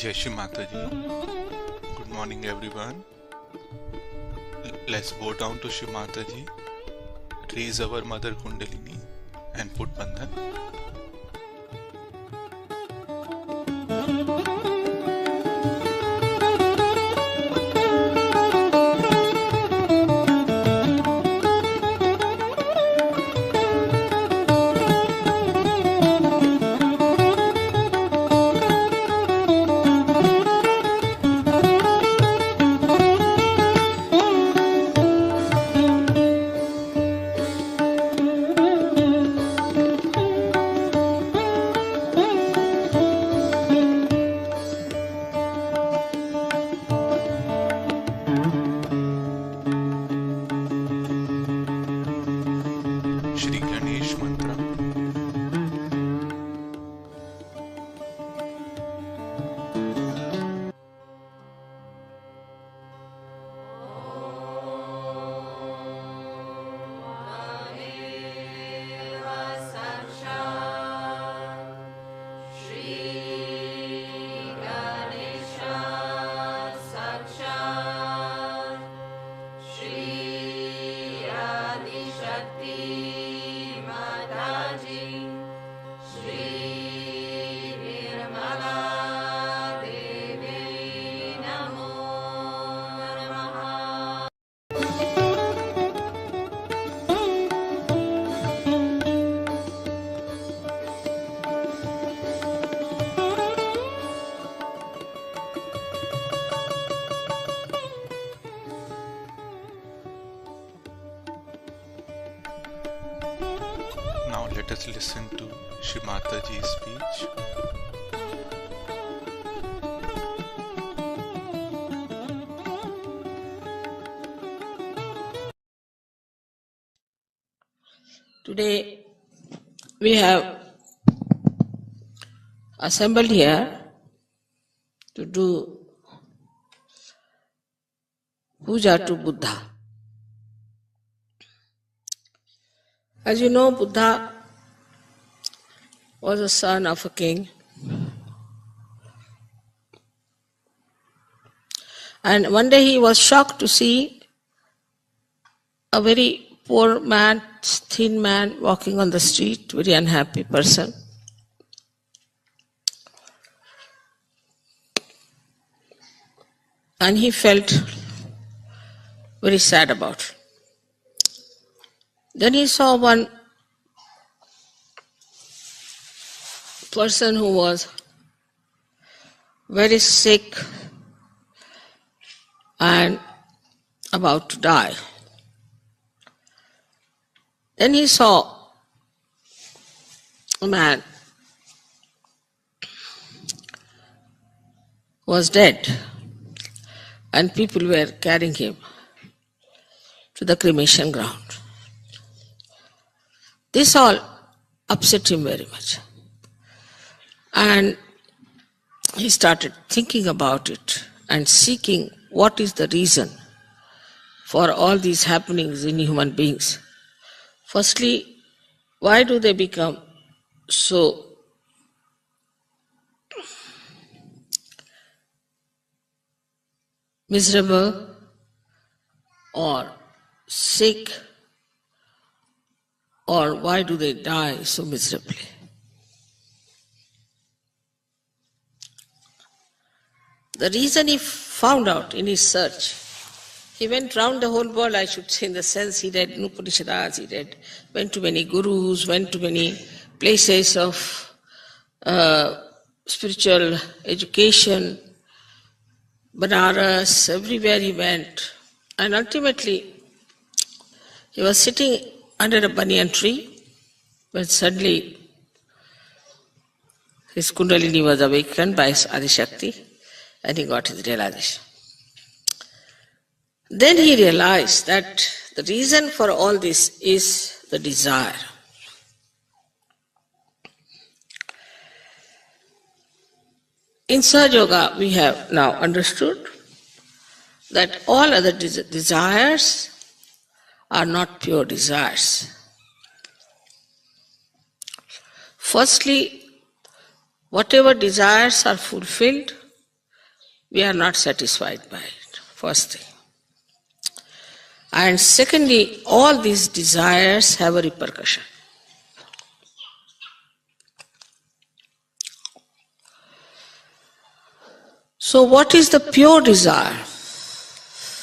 Jai Shri Mataji. Good morning, everyone. Let's bow down to Shri Mataji, raise our Mother Kundalini, and put Bandhan. us listen to Shri Mataji's speech. Today we have assembled here to do puja to Buddha. As you know, Buddha was a son of a king, and one day he was shocked to see a very poor man, thin man walking on the street, very unhappy person. And he felt very sad about it. Then he saw one person who was very sick and about to die. Then he saw a man who was dead, and people were carrying him to the cremation ground. This all upset him very much. And he started thinking about it and seeking what is the reason for all these happenings in human beings. Firstly, why do they become so miserable or sick, or why do they die so miserably? The reason he found out in his search, he went round the whole world, I should say, in the sense he read Upanishads, went to many gurus, went to many places of spiritual education, Banaras, everywhere he went. And ultimately, he was sitting under a banyan tree when suddenly his Kundalini was awakened by his Adishakti and he got his realization. Then he realized that the reason for all this is the desire. In Sahaja Yoga, we have now understood that all other desires are not pure desires. Firstly, whatever desires are fulfilled, we are not satisfied by it, first thing. And secondly, all these desires have a repercussion. So what is the pure desire?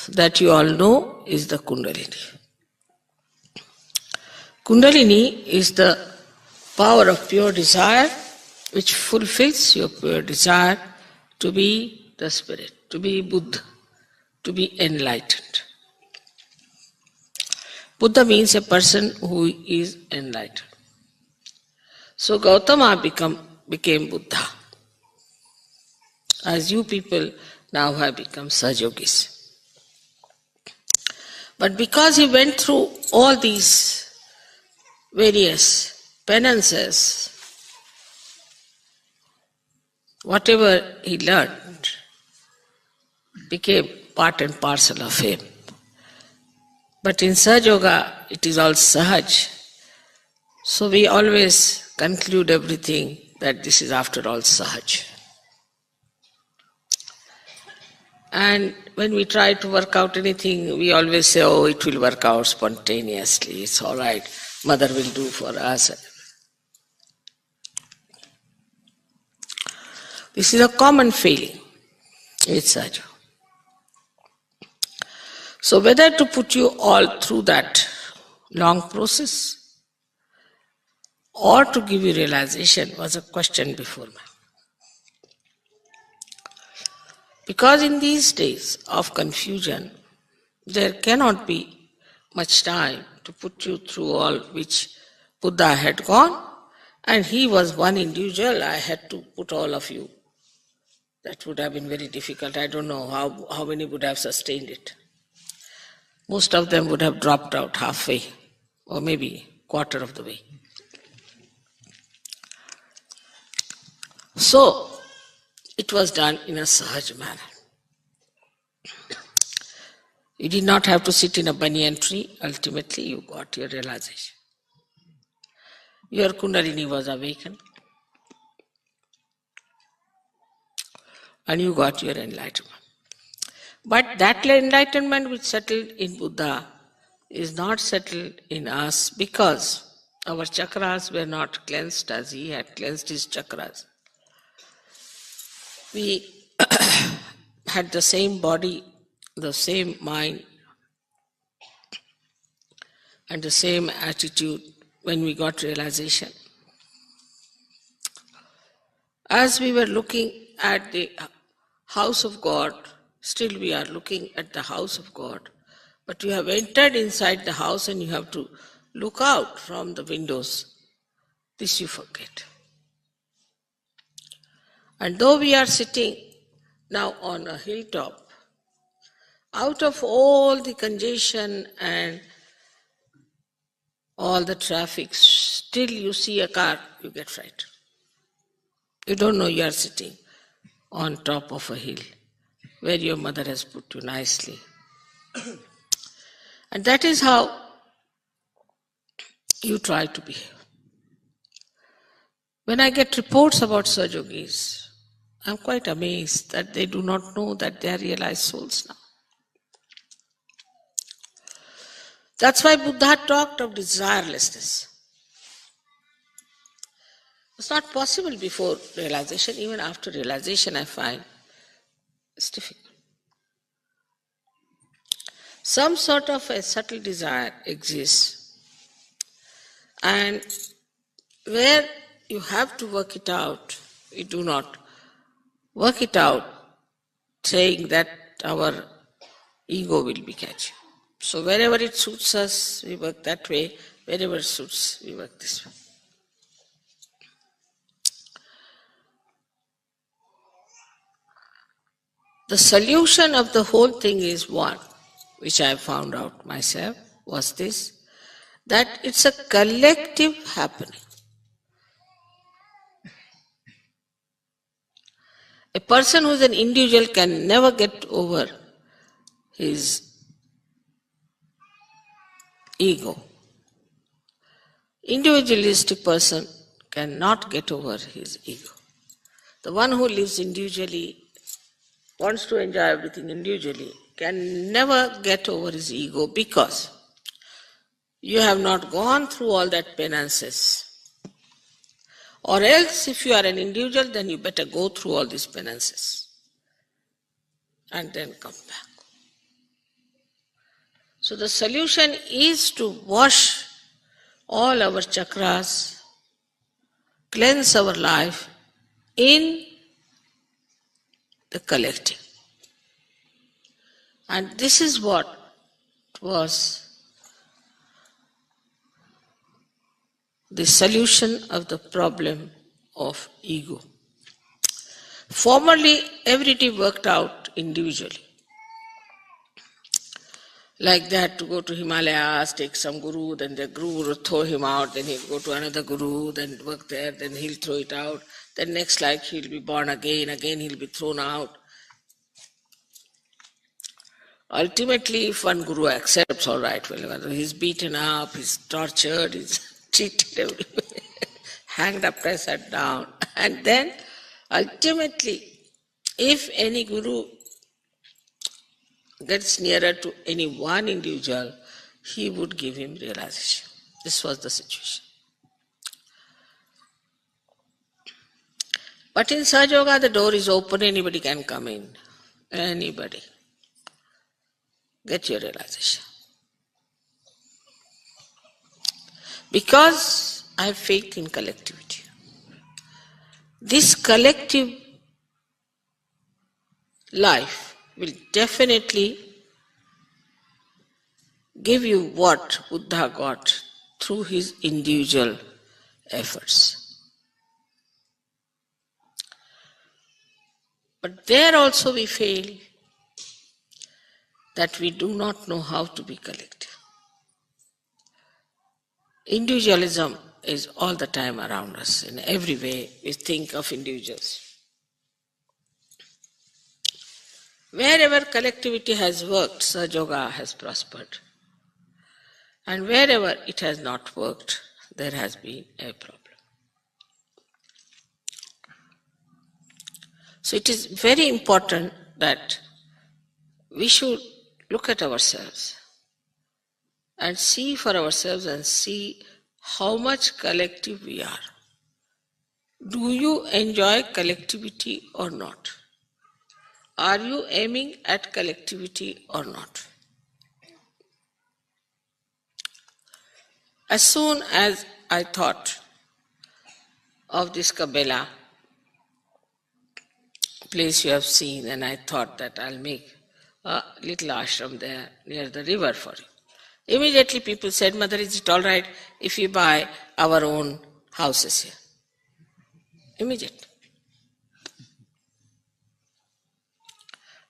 That you all know is the Kundalini. Kundalini is the power of pure desire which fulfills your pure desire to be the spirit, to be Buddha, to be enlightened. Buddha means a person who is enlightened. So Gautama became Buddha, as you people now have become Sahaja-yogis. But because he went through all these various penances, whatever he learned became part and parcel of him. But in Sahaja Yoga, it is all Sahaj. So we always conclude everything that this is after all Sahaj. And when we try to work out anything, we always say, oh, it will work out spontaneously, it's all right, Mother will do for us. This is a common feeling with Sahaja. So whether to put you all through that long process or to give you realization was a question before me. Because in these days of confusion, there cannot be much time to put you through all which Buddha had gone, and he was one individual. I had to put all of you. That would have been very difficult. I don't know how many would have sustained it. Most of them would have dropped out halfway, or maybe quarter of the way. So, it was done in a sahaj manner. You did not have to sit in a banyan tree. Ultimately, you got your realization. Your Kundalini was awakened, and you got your enlightenment. But that enlightenment which settled in Buddha is not settled in us because our chakras were not cleansed as he had cleansed his chakras. We had the same body, the same mind, and the same attitude when we got realization. As we were looking at the house of God, still we are looking at the house of God, but you have entered inside the house and you have to look out from the windows. This you forget. And though we are sitting now on a hilltop, out of all the congestion and all the traffic, still you see a car, you get frightened. You don't know you are sitting on top of a hill where your mother has put you nicely. And that is how you try to behave. When I get reports about Sahaja Yogis, I'm quite amazed that they do not know that they are realized souls now. That's why Buddha talked of desirelessness. It's not possible before realization. Even after realization, I find it's difficult. Some sort of a subtle desire exists, and where you have to work it out, we do not work it out saying that our ego will be catching. So wherever it suits us, we work that way. Wherever it suits, we work this way. The solution of the whole thing is one, which I found out myself, was this, that it's a collective happening. A person who is an individual can never get over his ego. Individualistic person cannot get over his ego. The one who lives individually, wants to enjoy everything individually, can never get over his ego because you have not gone through all that penances. Or else, if you are an individual, then you better go through all these penances and then come back. So the solution is to wash all our chakras, cleanse our life in the collective. And this is what was the solution of the problem of ego. Formerly, everything worked out individually. Like that, to go to Himalayas, take some guru, then the guru will throw him out, then he'll go to another guru, then work there, then he'll throw it out. Then next life he'll be born again he'll be thrown out. Ultimately, if one guru accepts, all right, well, he's beaten up, he's tortured, he's cheated everywhere, hanged up, pressed down. And then, ultimately, if any guru gets nearer to any one individual, he would give him realization. This was the situation. But in Sahaja Yoga, the door is open, anybody can come in. Anybody. Get your realization. Because I have faith in collectivity. This collective life will definitely give you what Buddha got through his individual efforts. But there also we fail, that we do not know how to be collective. Individualism is all the time around us. In every way, we think of individuals. Wherever collectivity has worked, Sahaja Yoga has prospered. And wherever it has not worked, there has been a problem. So it is very important that we should look at ourselves and see for ourselves and see how much collective we are. Do you enjoy collectivity or not? Are you aiming at collectivity or not? As soon as I thought of this Kabela place you have seen, and I thought that I'll make a little ashram there near the river for you. Immediately people said, Mother, is it all right if we buy our own houses here? Immediately.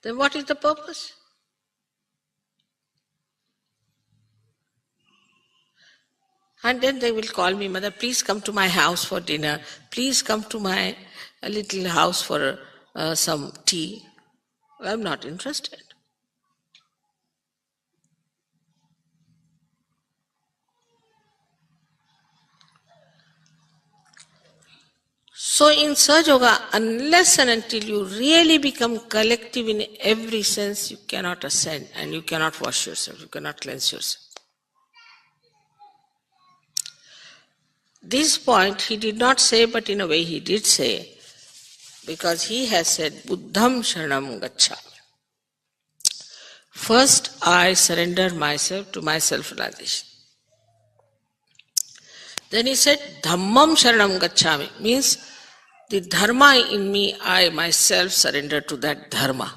Then what is the purpose? And then they will call me, Mother, please come to my house for dinner. Please come to my little house for some tea. I'm not interested. So in Sahaja Yoga, unless and until you really become collective in every sense, you cannot ascend and you cannot wash yourself, you cannot cleanse yourself. This point he did not say, but in a way he did say, because he has said, Buddham Sharanam Gacchami. First I surrender myself to my self-realization. Then he said, Dhammam Sharanam Gacchami, means the dharma in me, I myself surrender to that dharma.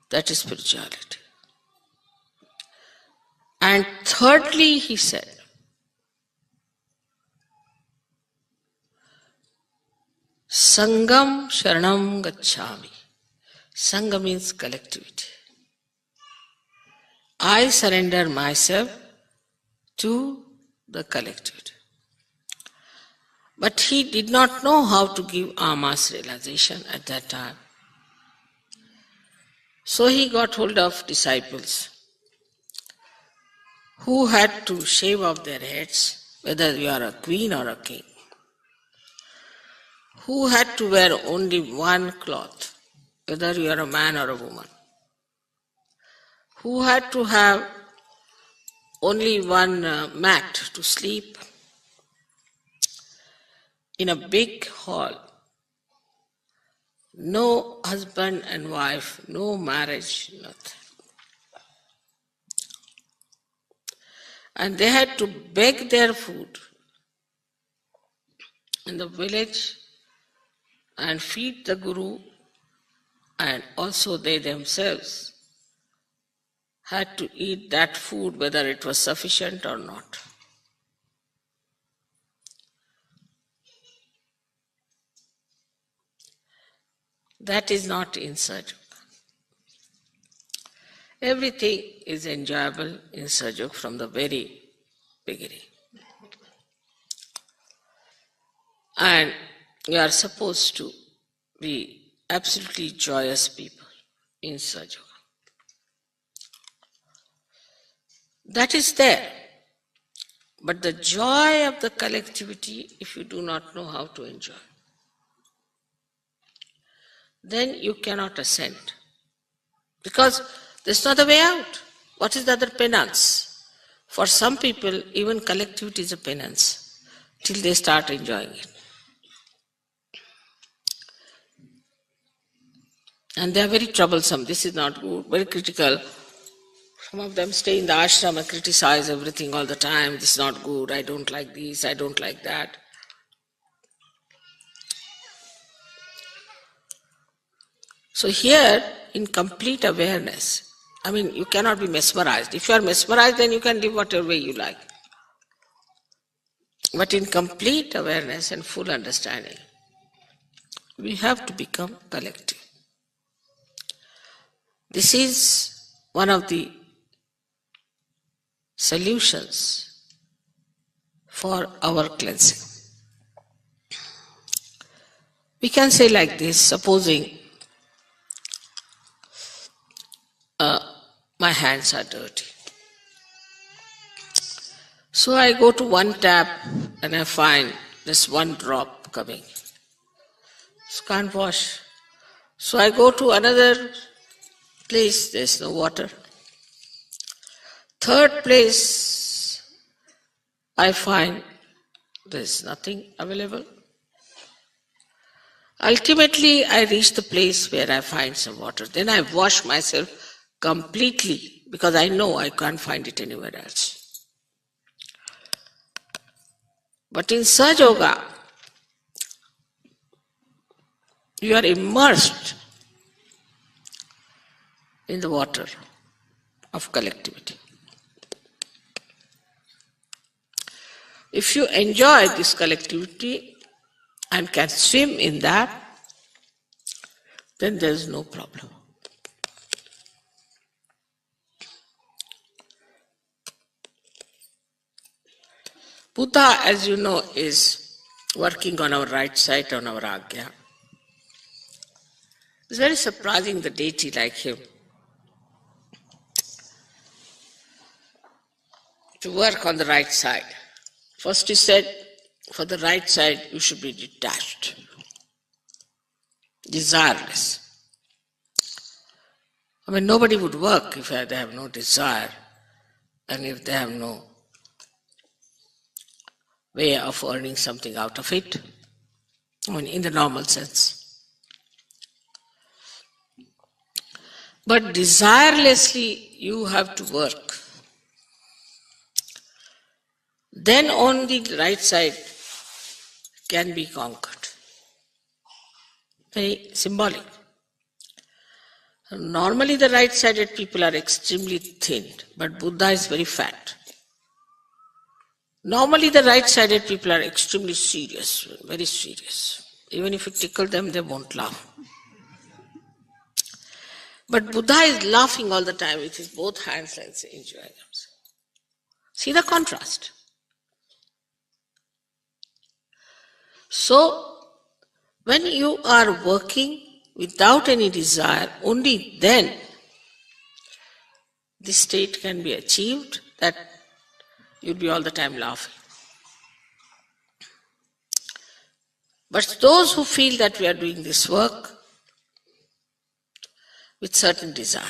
That is spirituality. And thirdly, he said, Sangam Sharanam Gacchami. Sangha means collectivity. I surrender myself to the collectivity. But he did not know how to give Ama's realization at that time. So he got hold of disciples who had to shave off their heads, whether you are a queen or a king, who had to wear only one cloth, whether you are a man or a woman, who had to have only one mat to sleep in a big hall, no husband and wife, no marriage, nothing. And they had to beg their food in the village and feed the Guru, and also they themselves had to eat that food whether it was sufficient or not. That is not in Sahaja Yoga. Everything is enjoyable in Sahaja Yoga from the very beginning. And you are supposed to be absolutely joyous people in Sahaja Yoga. That is there. But the joy of the collectivity, if you do not know how to enjoy, then you cannot ascend. Because there's no other way out. What is the other penance? For some people, even collectivity is a penance till they start enjoying it. And they are very troublesome. This is not good, very critical. Some of them stay in the ashram and criticize everything all the time. This is not good, I don't like this, I don't like that. So here, in complete awareness, I mean, you cannot be mesmerized. If you are mesmerized, then you can live whatever way you like. But in complete awareness and full understanding, we have to become collective. This is one of the solutions for our cleansing. We can say like this, supposing my hands are dirty. So I go to one tap and I find this one drop coming. So can't wash. So I go to another place, there's no water. Third place, I find there's nothing available. Ultimately, I reach the place where I find some water. Then I wash myself completely because I know I can't find it anywhere else. But in Sahaja Yoga, you are immersed in the water of collectivity. If you enjoy this collectivity and can swim in that, then there is no problem. Buddha, as you know, is working on our right side, on our Agya. It's very surprising the deity like him to work on the right side. First he said, for the right side you should be detached, desireless. I mean, nobody would work if they have no desire and if they have no way of earning something out of it, I mean, in the normal sense. But desirelessly you have to work. Then only the right side can be conquered. Very symbolic. Normally the right-sided people are extremely thin, but Buddha is very fat. Normally the right-sided people are extremely serious, very serious. Even if you tickle them, they won't laugh. But Buddha is laughing all the time with his both hands and enjoying himself. See the contrast. So, when you are working without any desire, only then this state can be achieved, that you'll be all the time laughing. But those who feel that we are doing this work with certain desire,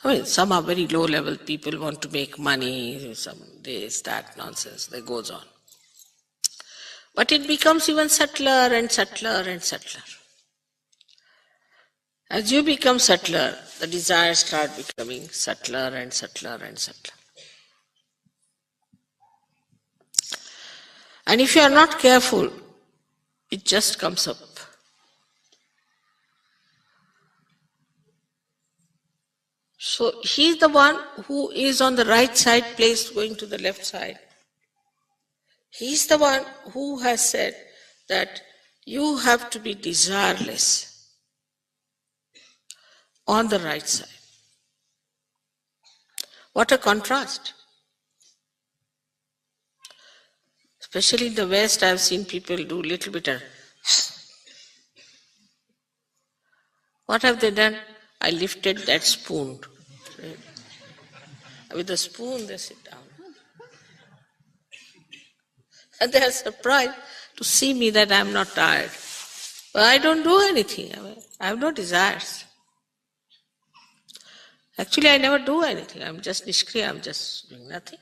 I mean, some are very low level people, want to make money, some this, that nonsense, that goes on. But it becomes even subtler and subtler and subtler. As you become subtler, the desires start becoming subtler and subtler and subtler. And if you are not careful, it just comes up. So he is the one who is on the right side placed going to the left side. He is the one who has said that you have to be desireless on the right side. What a contrast. Especially in the West, I have seen people do little bit of... What have they done? I lifted that spoon. With the spoon they sit down. And they are surprised to see me that I am not tired. But I don't do anything. I have no desires. Actually, I never do anything. I am just nishkriya, I am just doing nothing.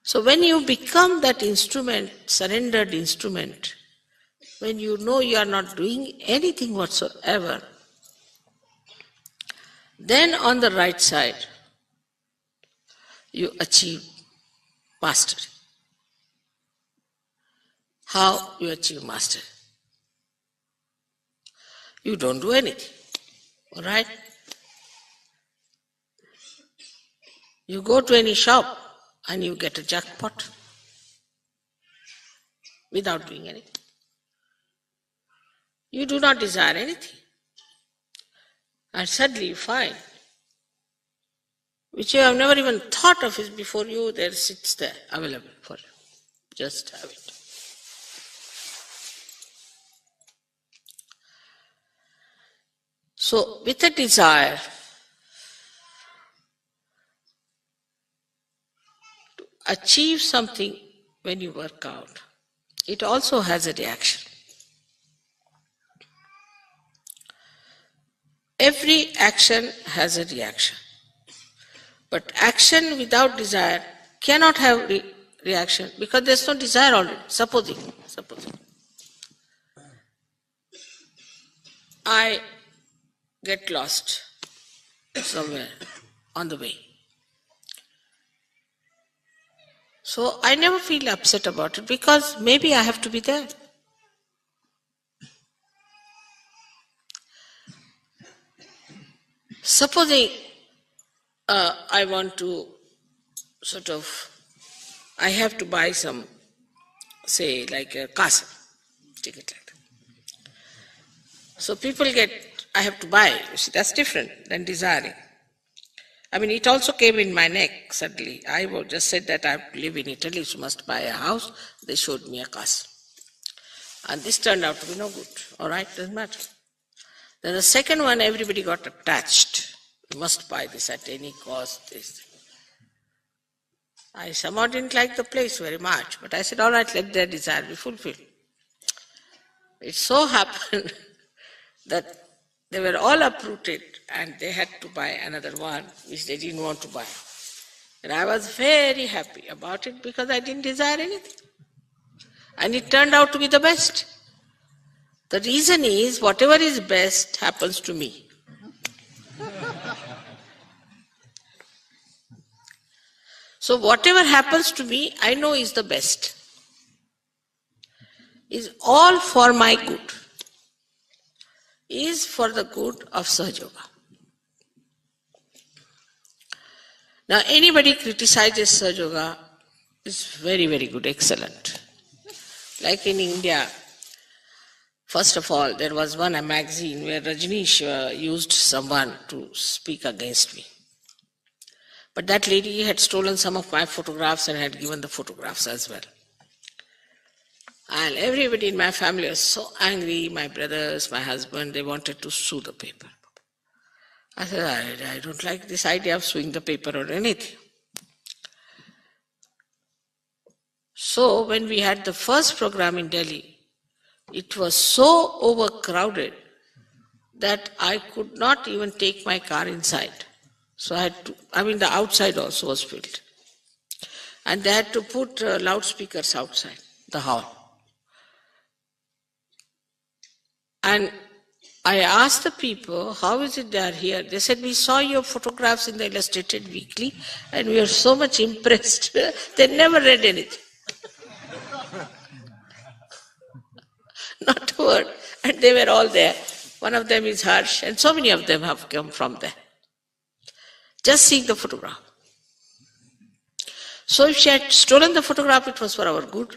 So when you become that instrument, surrendered instrument, when you know you are not doing anything whatsoever, then on the right side, you achieve mastery. How you achieve mastery? You don't do anything. All right? You go to any shop and you get a jackpot without doing anything. You do not desire anything. And suddenly you find, which you have never even thought of is before you, there sits there, available for you. Just have it. So, with a desire to achieve something when you work out, it also has a reaction. Every action has a reaction. But action without desire cannot have reaction because there's no desire already. Supposing I get lost somewhere on the way. So I never feel upset about it because maybe I have to be there. Supposing I want to I have to buy some, say, like a castle, take it like that. So people I have to buy, you see, that's different than desiring. I mean, it also came in my neck suddenly. I just said that I have to live in Italy, so must buy a house. They showed me a castle. And this turned out to be no good. All right, doesn't matter. Then the second one, everybody got attached. You must buy this at any cost. I somehow didn't like the place very much, but I said, all right, let their desire be fulfilled. It so happened that they were all uprooted and they had to buy another one which they didn't want to buy. And I was very happy about it because I didn't desire anything. And it turned out to be the best. The reason is whatever is best happens to me. So whatever happens to me, I know is the best. Is all for my good. Is for the good of Sahaja Yoga. Now anybody criticizes Sahaja Yoga is very, very good, excellent. Like in India, first of all, there was a magazine where Rajneesh used someone to speak against me. But that lady had stolen some of my photographs and had given the photographs as well. And everybody in my family was so angry, my brothers, my husband, they wanted to sue the paper. I said, I don't like this idea of suing the paper or anything. So when we had the first program in Delhi, it was so overcrowded that I could not even take my car inside. So the outside also was filled. And they had to put loudspeakers outside the hall. And I asked the people, how is it they are here? They said, we saw your photographs in the Illustrated Weekly and we are so much impressed. They never read anything. Not a word. And they were all there. One of them is Harsh, and so many of them have come from there. Just seeing the photograph. So if she had stolen the photograph, it was for our good.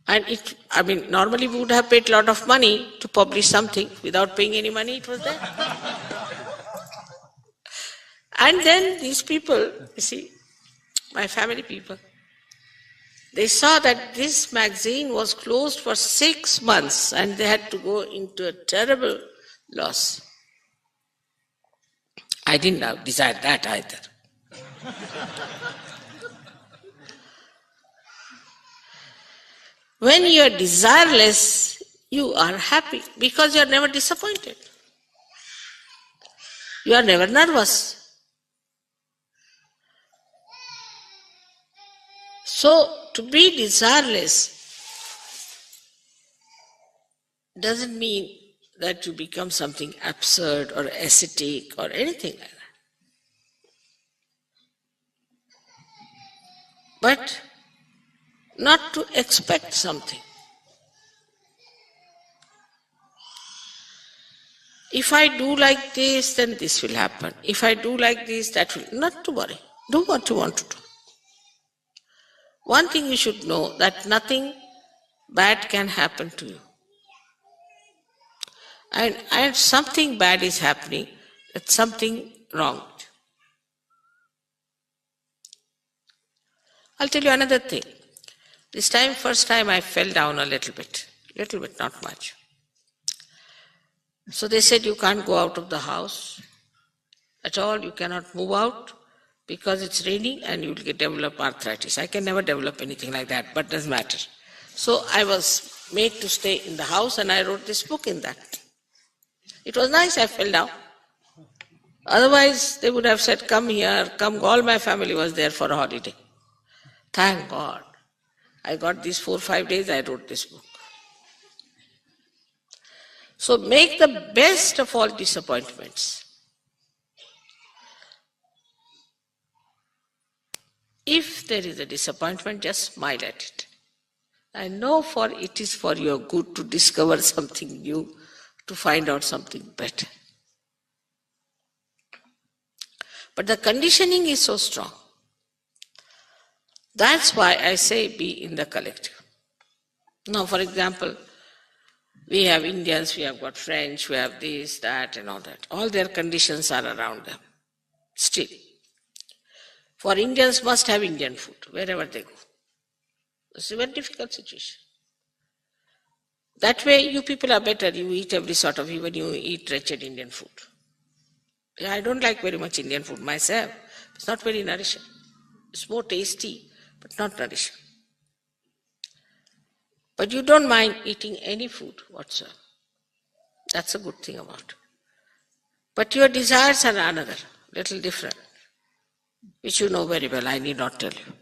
And normally we would have paid a lot of money to publish something. Without paying any money, it was there. And then these people, you see, my family people, they saw that this magazine was closed for 6 months and they had to go into a terrible loss. I didn't desire that either. When you are desireless, you are happy because you are never disappointed. You are never nervous. So, to be desireless doesn't mean that you become something absurd or ascetic or anything like that. But not to expect something. If I do like this, then this will happen. If I do like this, that will. Not to worry. Do what you want to do. One thing you should know, that nothing bad can happen to you. And something bad is happening, that's something wrong. I'll tell you another thing. This time, first time I fell down a little bit, not much. So they said you can't go out of the house at all, you cannot move out because it's raining and you will develop arthritis. I can never develop anything like that, but doesn't matter. So I was made to stay in the house and I wrote this book in that. It was nice, I fell down. Otherwise, they would have said, come here, come, all my family was there for a holiday. Thank God. I got these 4 or 5 days, I wrote this book. So make the best of all disappointments. If there is a disappointment, just smile at it. I know it is for your good to discover something new, to find out something better. But the conditioning is so strong. That's why I say be in the collective. Now, for example, we have Indians, we have got French, we have this, that, and all that. All their conditions are around them. Still. For Indians must have Indian food wherever they go. It's a very difficult situation. That way you people are better. You eat every sort of, even you eat wretched Indian food. I don't like very much Indian food myself. It's not very nourishing. It's more tasty, but not nourishing. But you don't mind eating any food whatsoever. That's a good thing about it. But your desires are another, little different, which you know very well, I need not tell you.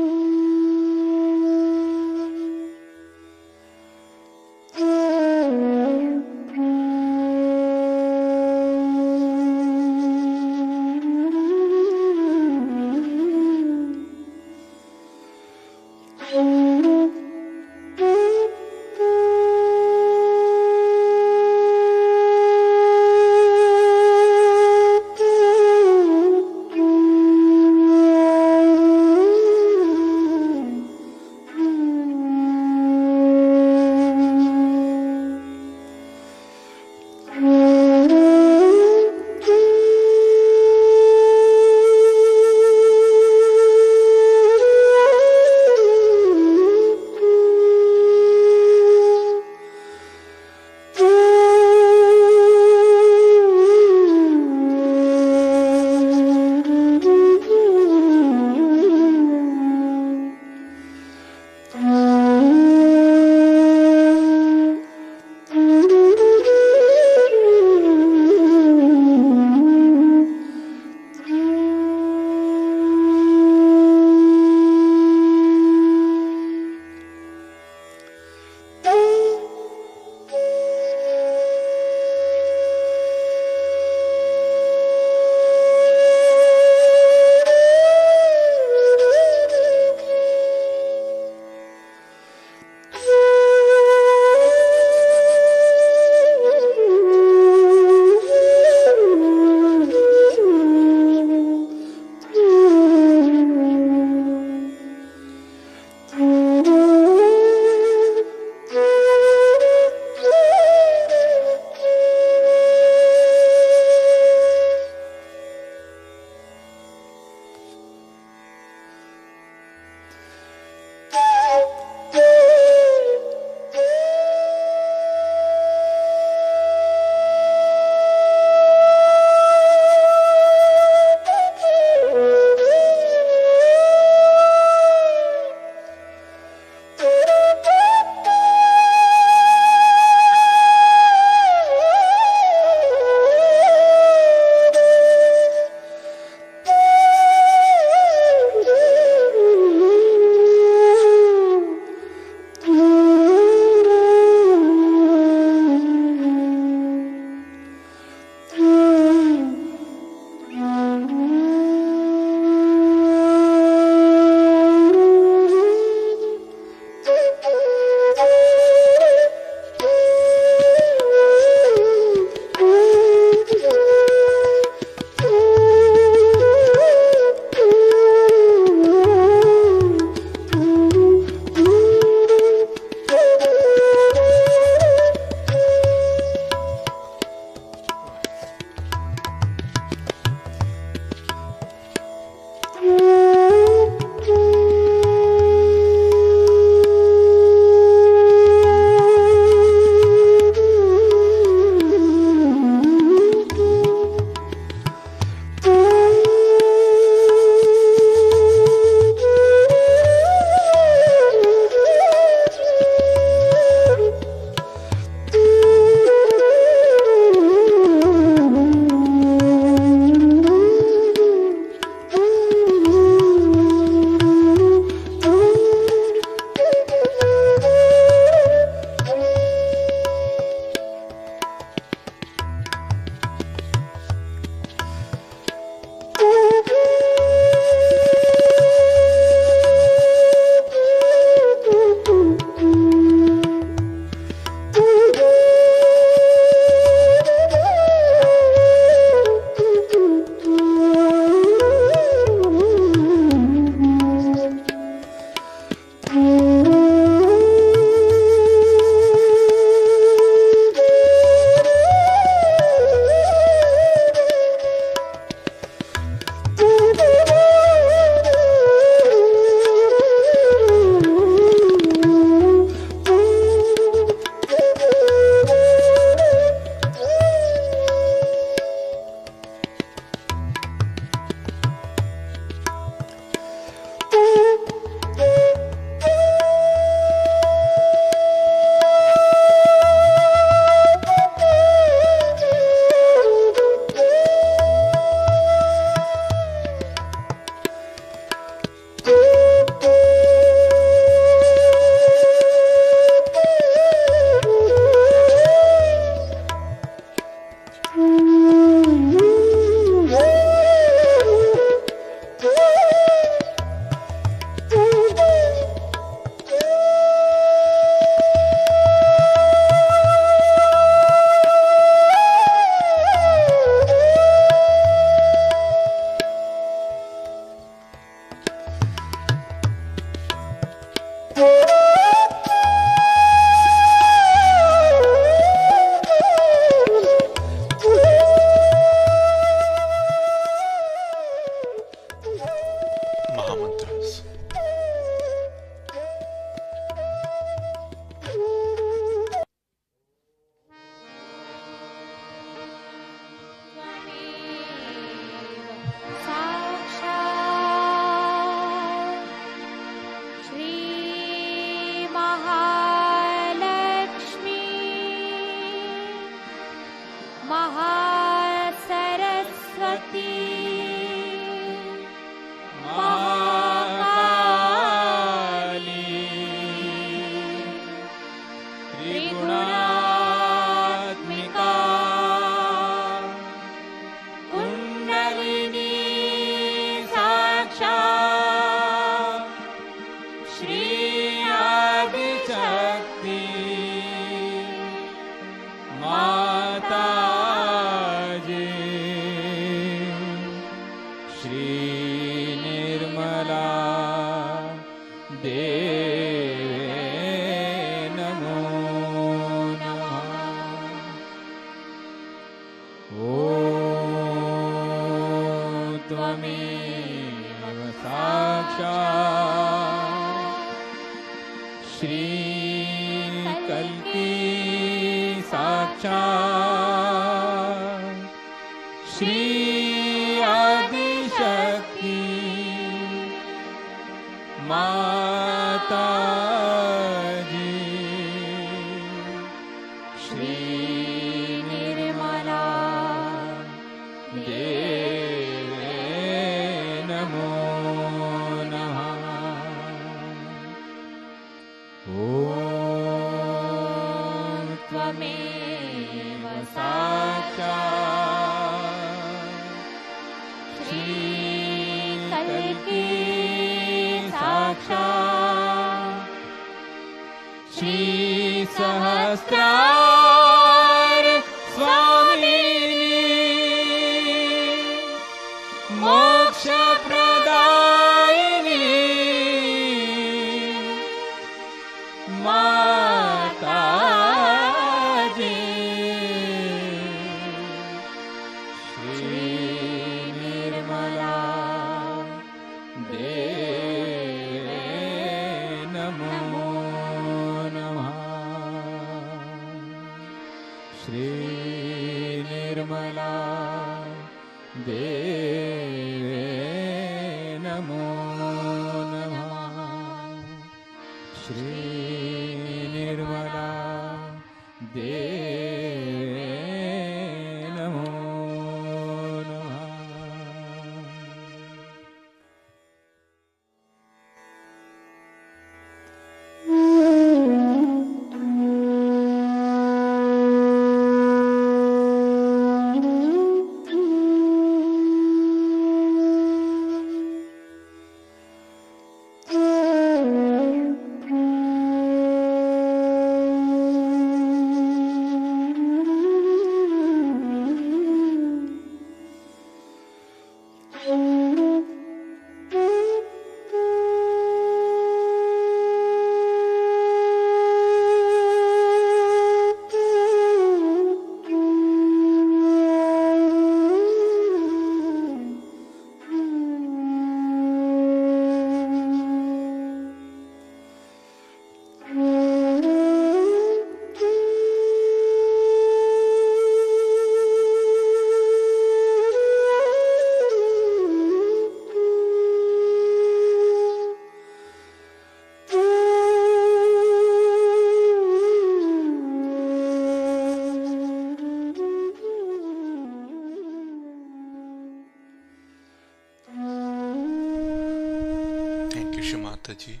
Ji,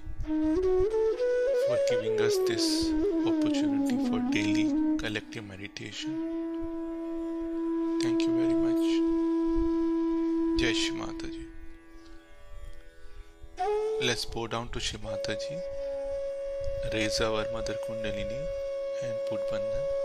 for giving us this opportunity for daily collective meditation. Thank you very much. Jai Shri Mataji. Let's bow down to Shri Mataji, raise our Mother Kundalini and put Bandhan.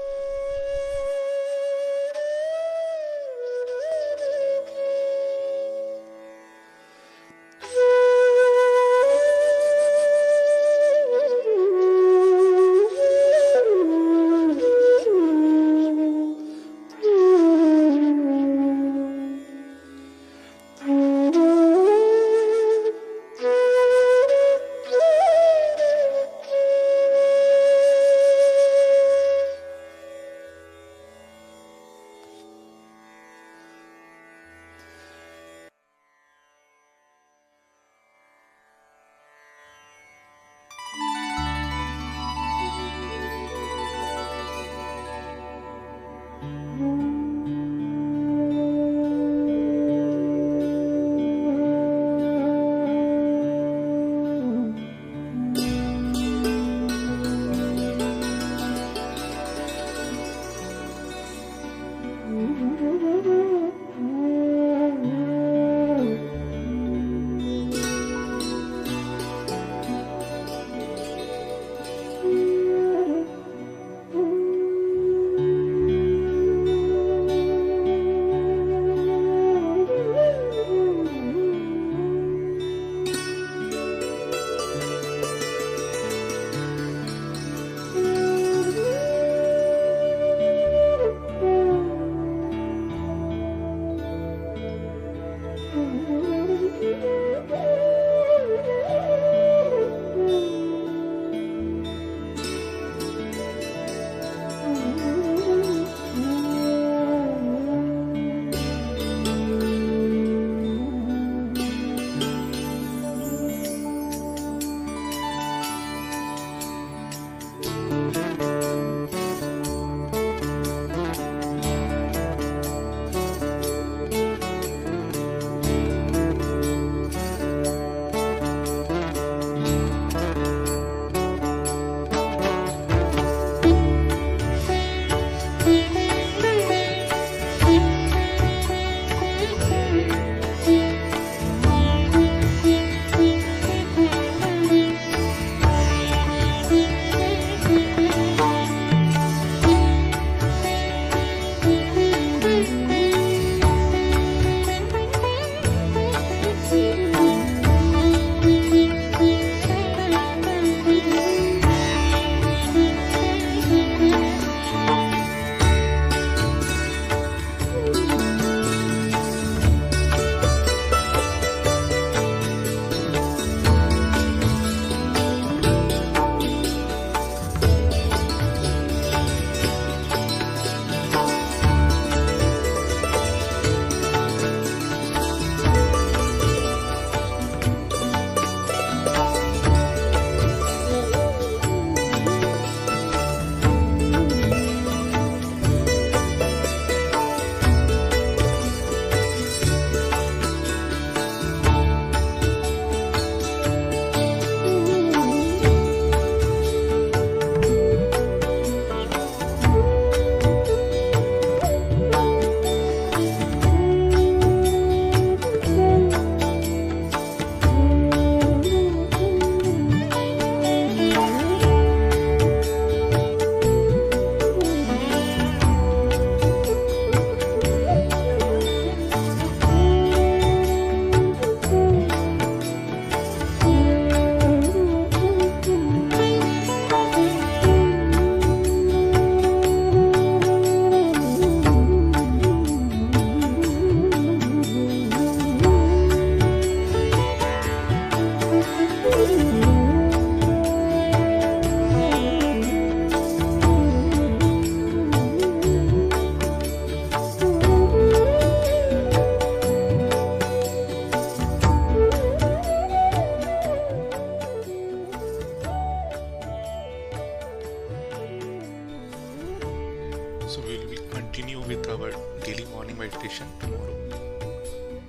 our daily morning meditation tomorrow.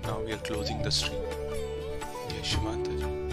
Now we are closing the stream. Jai Shri Mataji.